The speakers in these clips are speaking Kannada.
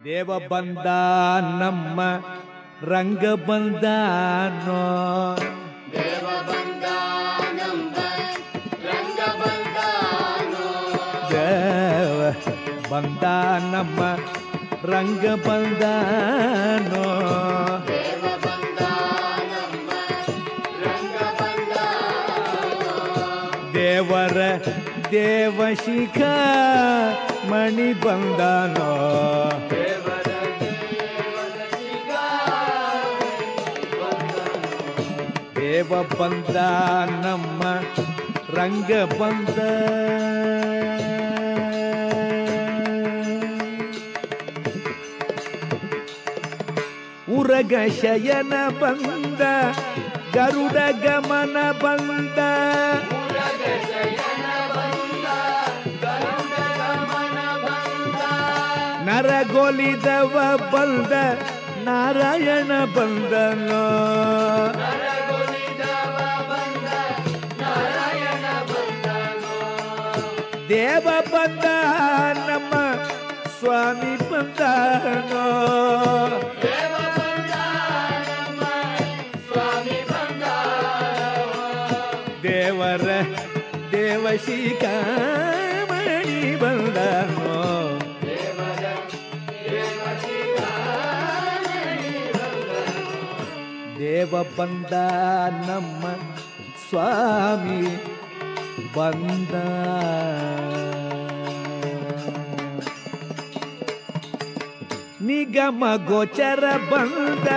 ದೇವ ಬಂದ ನಮ್ಮ ರಂಗ ಬಂದಾನೋ, ದೇವ ಬಂದ ನಮ್ಮ ರಂಗ ಬಂದಾನೋ, ದೇವ ಬಂದ ನಮ್ಮ ರಂಗ ಬಂದಾನೋ, ದೇವ ಬಂದ ನಮ್ಮ ರಂಗ ಬಂದಾನೋ, ದೇವರ ದೇವಶಿಖ ಮಣಿ ಬಂದಾನೋ, ದೇವರ ದೇವಶಿಖ ದೇವ ಬಂದ ನಮ್ಮ ರಂಗ ಬಂದ, ಉರಗ ಶಯನ ಬಂದ ಗರುಡ ಗಮನ ಬಂದ, ಉರಗ ಶಯನ ಬಂದ ಗರುಡ ಗಮನ ಬಂದ, ನರಗೊಲಿದವ ಬಂದ ನಾರಾಯಣ ಬಂದನೋ, ನರಗೊಲಿದವ ಬಂದ ನಾರಾಯಣ ಬಂದನೋ, ದೇವ ಬಂದ ನಮ್ಮ ಸ್ವಾಮಿ ಬಂದನೋ, ದೇವ ಬಂದ ನಮ್ಮ ಸ್ವಾಮಿ ಬಂದನೋ, ದೇವರ ದೇವಶಿಖ ಮಣಿ ಬಂದನೋ, ದೇವರ ದೇವಶಿಖ ಮಣಿ ಬಂದನೋ, ದೇವ ಬಂದ ನಮ್ಮ ಸ್ವಾಮಿ ಬಂದ, ನಿಗಮ ಗೋಚರ ಬಂದ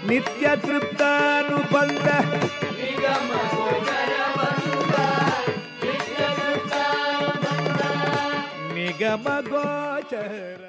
ನಿತ್ಯ ತೃಪ್ತಾನು ಬಂದ, ನಿಗಮ ಗೋಚರ ಬಂದ ನಿತ್ಯ ತೃಪ್ತ ಬಂದ, ನಿಗಮ ಗೋಚರ